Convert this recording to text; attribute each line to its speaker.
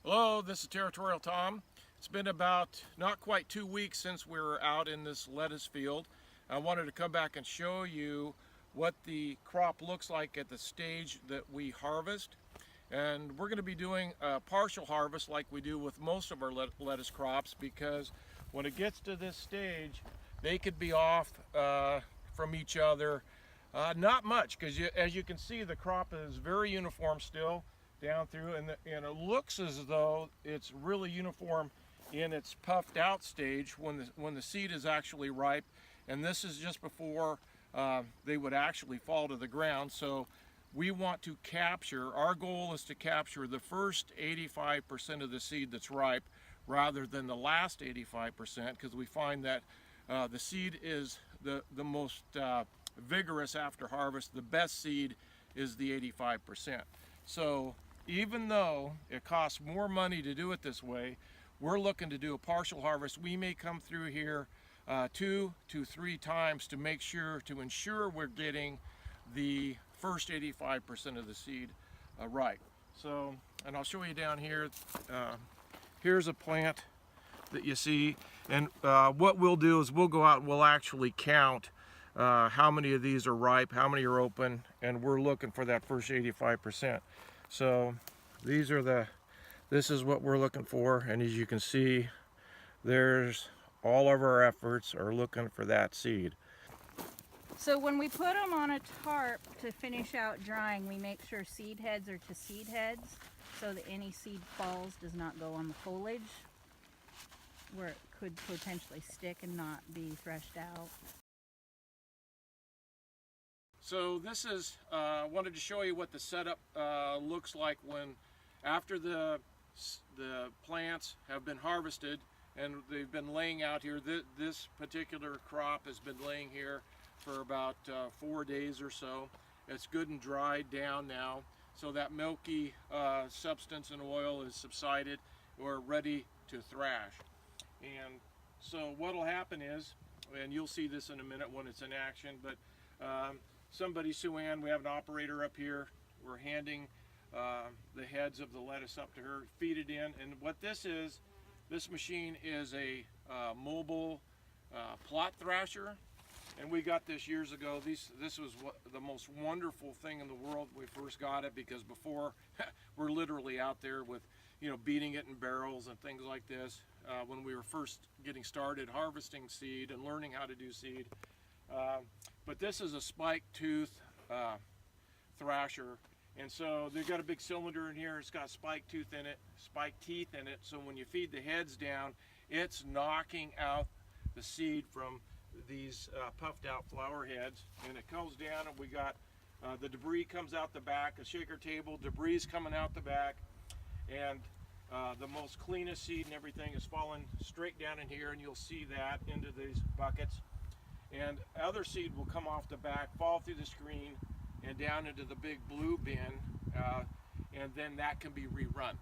Speaker 1: Hello, this is Territorial Tom. It's been about not quite 2 weeks since we were out in this lettuce field. I wanted to come back and show you what the crop looks like at the stage that we harvest. And we're going to be doing a partial harvest like we do with most of our lettuce crops, because when it gets to this stage, they could be off from each other. Not much, because as you can see, the crop is very uniform still down through, and it looks as though it's really uniform in its puffed out stage when the seed is actually ripe, and this is just before they would actually fall to the ground. So we want to capture, our goal is to capture the first 85% of the seed that's ripe rather than the last 85%, because we find that the seed is the most vigorous after harvest. The best seed is the 85%. So even though it costs more money to do it this way, we're looking to do a partial harvest. We may come through here 2 to 3 times to make sure, to ensure we're getting the first 85% of the seed ripe. So, and I'll show you down here. Here's a plant that you see, and what we'll do is we'll go out and we'll actually count how many of these are ripe, how many are open, and we're looking for that first 85%. So this is what we're looking for, and as you can see, there's all of our efforts are looking for that seed.
Speaker 2: So when we put them on a tarp to finish out drying, we make sure seed heads are to seed heads so that any seed falls does not go on the foliage where it could potentially stick and not be threshed out.
Speaker 1: So this is, wanted to show you what the setup looks like after the plants have been harvested and they've been laying out here. This particular crop has been laying here for about 4 days or so. It's good and dried down now, so that milky substance and oil is subsided. We're ready to thrash. And so what will happen is, and you'll see this in a minute when it's in action, but Sue Ann, we have an operator up here. We're handing the heads of the lettuce up to her, feed it in. And what this is, this machine is a mobile plot thrasher. And we got this years ago. This was the most wonderful thing in the world when we first got it, because before we're literally out there with, beating it in barrels and things like this when we were first getting started harvesting seed and learning how to do seed. But this is a spike tooth thrasher, and so they've got a big cylinder in here. It's got spike teeth in it. So when you feed the heads down, it's knocking out the seed from these puffed out flower heads, and it goes down, and we got the debris comes out the back, a shaker table, debris is coming out the back, and the most cleanest seed and everything is falling straight down in here, and you'll see that into these buckets. And other seed will come off the back, fall through the screen, and down into the big blue bin, and then that can be rerun.